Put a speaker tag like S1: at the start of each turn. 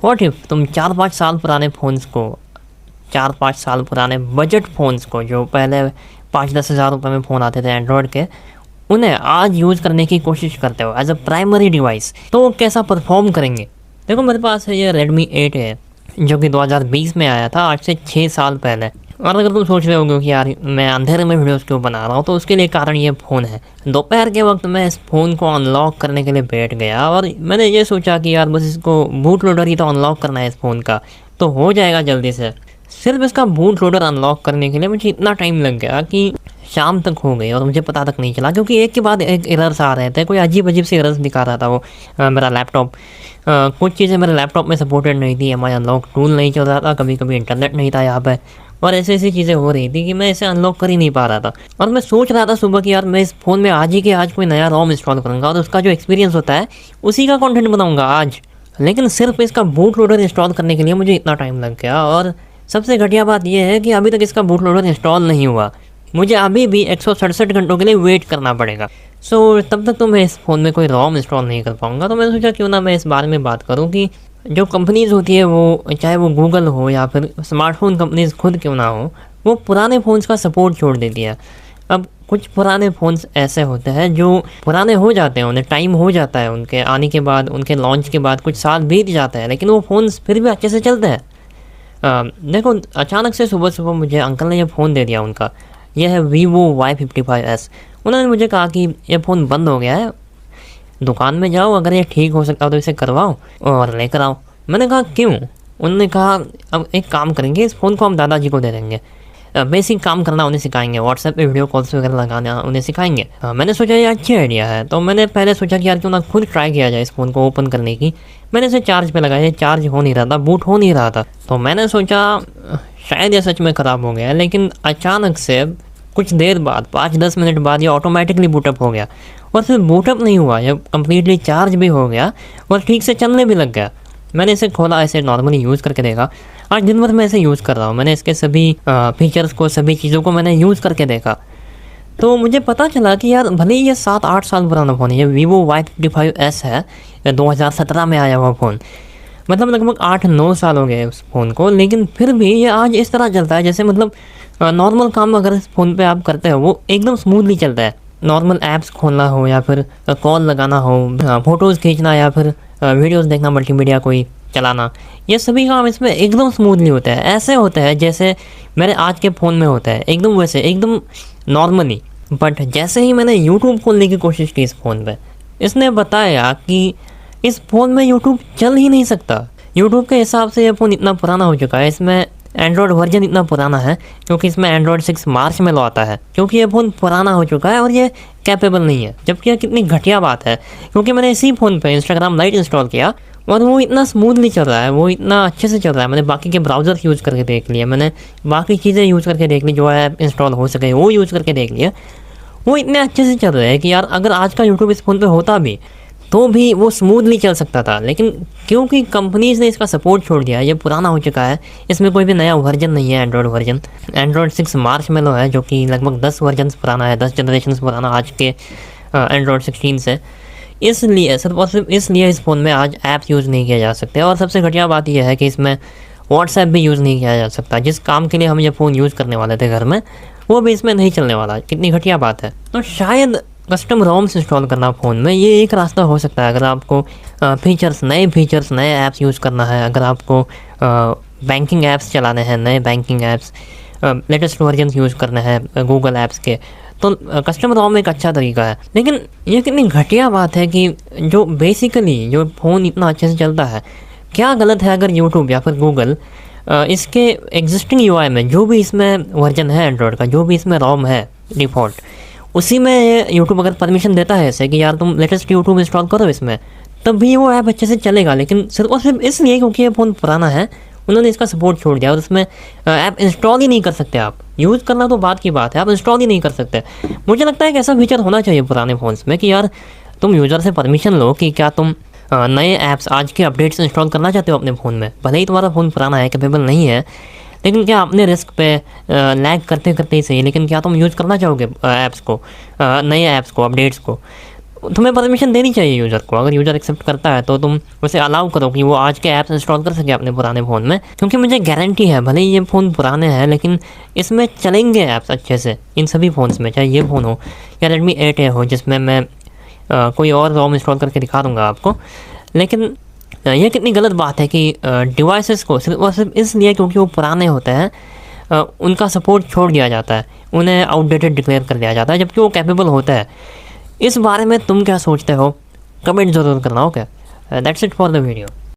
S1: What if तुम 4-5 साल पुराने फ़ोन्स को, 4-5 साल पुराने बजट फ़ोन्स को, जो पहले 5-10 हज़ार रुपये में फ़ोन आते थे एंड्रॉयड के, उन्हें आज यूज़ करने की कोशिश करते हो एज अ प्राइमरी डिवाइस, तो वो कैसा परफॉर्म करेंगे। देखो मेरे पास है ये Redmi 8 है, जो कि 2020 में आया था, आज से 6 साल पहले। और अगर तुम सोच रहे होगे कि यार मैं अंधेरे में वीडियोस क्यों बना रहा हूँ, तो उसके लिए कारण ये फ़ोन है। दोपहर के वक्त मैं इस फ़ोन को अनलॉक करने के लिए बैठ गया और मैंने ये सोचा कि यार बस इसको बूट लोडर ही तो अनलॉक करना है इस फ़ोन का, तो हो जाएगा जल्दी से। सिर्फ इसका बूट लोडर अनलॉक करने के लिए मुझे इतना टाइम लग गया कि शाम तक हो गई और मुझे पता तक नहीं चला, क्योंकि एक के बाद एक एरर्स आ रहे थे। कोई अजीब अजीब से एरर्स दिखा रहा था वो मेरा लैपटॉप। कुछ चीज़ें मेरे लैपटॉप में सपोर्टेड नहीं थी, एम आई अनलॉक टूल नहीं चल रहा था, कभी कभी इंटरनेट नहीं था यहाँ पे, और ऐसी ऐसी चीज़ें हो रही थी कि मैं इसे अनलॉक कर ही नहीं पा रहा था। और मैं सोच रहा था सुबह कि यार मैं इस फ़ोन में आज ही के आज कोई नया रोम इंस्टॉल करूँगा और उसका जो एक्सपीरियंस होता है उसी का कंटेंट बनाऊँगा आज। लेकिन सिर्फ इसका बूट लोडर इंस्टॉल करने के लिए मुझे इतना टाइम लग गया। और सबसे घटिया बात यह है कि अभी तक इसका बूट लोडर इंस्टॉल नहीं हुआ। मुझे अभी भी 167 घंटों के लिए वेट करना पड़ेगा। तब तक तो मैं इस फ़ोन में कोई रोम इंस्टॉल नहीं कर पाऊँगा। तो मैंने सोचा क्यों ना मैं इस बारे में बात करूँ कि जो कंपनीज़ होती है, वो चाहे वो गूगल हो या फिर स्मार्टफोन कंपनीज़ खुद क्यों ना हो, वो पुराने फ़ोन्स का सपोर्ट छोड़ देती है। अब कुछ पुराने फ़ोन्स ऐसे होते हैं जो पुराने हो जाते हैं, उन्हें टाइम हो जाता है उनके आने के बाद, उनके लॉन्च के बाद कुछ साल बीत जाते हैं, लेकिन वो फ़ोन्स फिर भी अच्छे से चलते हैं। देखो अचानक से सुबह सुबह मुझे अंकल ने ये फ़ोन दे दिया उनका। यह है Vivo Y55s। उन्होंने मुझे कहा कि ये फ़ोन बंद हो गया है, दुकान में जाओ, अगर ये ठीक हो सकता हो तो इसे करवाओ और लेकर आओ। मैंने कहा क्यों? उन्होंने कहा अब एक काम करेंगे, इस फ़ोन को हम दादाजी को दे देंगे, बेसिक काम करना उन्हें सिखाएंगे, व्हाट्सएप पे वीडियो कॉल्स वगैरह लगाना उन्हें सिखाएंगे। मैंने सोचा ये अच्छी आइडिया है, तो मैंने पहले सोचा कि यार क्यों ना खुद ट्राई किया जाए इस फ़ोन को ओपन करने की। मैंने इसे चार्ज पे लगाया, चार्ज हो नहीं रहा था, बूट हो नहीं रहा था। तो मैंने सोचा शायद ये सच में ख़राब हो गया है, लेकिन अचानक से कुछ देर बाद, 5-10 मिनट बाद, ये ऑटोमेटिकली बूटअप हो गया। और सिर्फ बूटअप नहीं हुआ, ये कम्प्लीटली चार्ज भी हो गया और ठीक से चलने भी लग गया। मैंने इसे खोला, ऐसे नॉर्मली यूज़ करके देखा। आज दिन भर मैं इसे यूज़ कर रहा हूँ। मैंने इसके सभी फीचर्स को, सभी चीज़ों को मैंने यूज़ करके देखा। तो मुझे पता चला कि यार भले ही ये 7-8 साल पुराना फ़ोन है, ये Vivo Y55s है, 2017 में आया हुआ फ़ोन, मतलब लगभग 8-9 साल हो गए उस फ़ोन को, लेकिन फिर भी ये आज इस तरह चलता है जैसे मतलब नॉर्मल काम अगर इस फ़ोन पे आप करते हो वो एकदम स्मूथली चलता है। नॉर्मल ऐप्स खोलना हो या फिर कॉल लगाना हो, फ़ोटोज़ खींचना या फिर वीडियोज़ देखना, मल्टीमीडिया कोई चलाना, ये सभी काम इसमें एकदम स्मूथली होता है। ऐसे होता है जैसे मेरे आज के फ़ोन में होता है, एकदम वैसे, एकदम नॉर्मली। बट जैसे ही मैंने यूट्यूब खोलने की कोशिश की इस फ़ोन पे, इसने बताया कि इस फ़ोन में यूट्यूब चल ही नहीं सकता। यूट्यूब के हिसाब से ये फ़ोन इतना पुराना हो चुका है, इसमें एंड्रॉयड वर्जन इतना पुराना है क्योंकि इसमें एंड्रॉयड 6 मार्च में आता है, क्योंकि ये फ़ोन पुराना हो चुका है और ये कैपेबल नहीं है। जबकि यह कितनी घटिया बात है, क्योंकि मैंने इसी फ़ोन पे इंस्टाग्राम लाइट इंस्टॉल किया और वो इतना स्मूथली चल रहा है, वो इतना अच्छे से चल रहा है। मैंने बाकी के ब्राउज़र यूज़ करके देख लिया, मैंने बाकी चीज़ें यूज़ करके देख ली, जो ऐप इंस्टॉल हो सके वो यूज़ करके देख लिया, वो इतने अच्छे से चल रहे हैं कि यार अगर आज का यूट्यूब इस फ़ोन पे होता भी तो भी वो स्मूथली चल सकता था। लेकिन क्योंकि कंपनीज़ ने इसका सपोर्ट छोड़ दिया, ये पुराना हो चुका है, इसमें कोई भी नया वर्जन नहीं है। एंड्रॉयड वर्जन एंड्रॉयड 6 मार्च में है, जो कि लगभग 10 वर्जन पुराना है, 10 जनरेशन पुराना आज के एंड्रॉयड 16 से। इसलिए सिर्फ और सिर्फ इसलिए इस फ़ोन में आज ऐप्स यूज़ नहीं किया जा सकते। और सबसे घटिया बात यह है कि इसमें व्हाट्सएप भी यूज़ नहीं किया जा सकता। जिस काम के लिए हम ये फ़ोन यूज़ करने वाले थे घर में, वो भी इसमें नहीं चलने वाला। कितनी घटिया बात है। तो शायद कस्टम रोम्स इंस्टॉल करना फ़ोन में, ये एक रास्ता हो सकता है। अगर आपको नए फीचर्स, नए ऐप्स यूज़ करना है, अगर आपको बैंकिंग ऐप्स चलाने हैं, नए banking apps, latest version use करने हैं गूगल ऐप्स के, तो कस्टम रोम एक अच्छा तरीका है। लेकिन ये कितनी घटिया बात है कि जो बेसिकली जो फ़ोन इतना अच्छे से चलता है, क्या गलत है अगर यूट्यूब या फिर गूगल इसके एग्जिस्टिंग यूआई में, जो भी इसमें वर्जन है एंड्रॉयड का, जो भी इसमें रोम है डिफ़ॉल्ट, उसी में यूट्यूब अगर परमिशन देता है ऐसे कि यार तुम लेटेस्ट यूट्यूब इंस्टॉल करो इसमें, तब भी वो ऐप अच्छे से चलेगा। लेकिन सिर्फ और सिर्फ इसलिए क्योंकि ये फ़ोन पुराना है, उन्होंने इसका सपोर्ट छोड़ दिया और उसमें ऐप इंस्टॉल ही नहीं कर सकते। आप यूज़ करना तो बात की बात है, आप इंस्टॉल ही नहीं कर सकते। मुझे लगता है कि ऐसा फीचर होना चाहिए पुराने फ़ोन्स में कि यार तुम यूज़र से परमिशन लो कि क्या तुम नए ऐप्स, आज के अपडेट्स इंस्टॉल करना चाहते हो अपने फ़ोन में। भले ही तुम्हारा फ़ोन पुराना है, कैपेबल नहीं है, लेकिन क्या अपने रिस्क पे लैग करते करते ही सही, लेकिन क्या तुम यूज़ करना चाहोगे ऐप्स को, नए ऐप्स को, अपडेट्स को। तुम्हें परमिशन देनी चाहिए यूज़र को। अगर यूज़र एक्सेप्ट करता है तो तुम उसे अलाउ करो कि वो आज के ऐप्स इंस्टॉल कर सके अपने पुराने फ़ोन में, क्योंकि मुझे गारंटी है भले ही ये फ़ोन पुराने हैं लेकिन इसमें चलेंगे ऐप्स अच्छे से इन सभी फ़ोन्स में, चाहे ये फ़ोन हो या Redmi 8A हो जिसमें मैं कोई और रोम इंस्टॉल करके दिखा दूँगा आपको। लेकिन ये कितनी गलत बात है कि डिवाइसेस को सिर्फ और सिर्फ इसलिए क्योंकि वो पुराने होते हैं उनका सपोर्ट छोड़ दिया जाता है, उन्हें आउटडेटेड डिक्लेयर कर दिया जाता है जबकि वो कैपेबल होता है। इस बारे में तुम क्या सोचते हो? कमेंट ज़रूर करना। Okay, that's it for the video.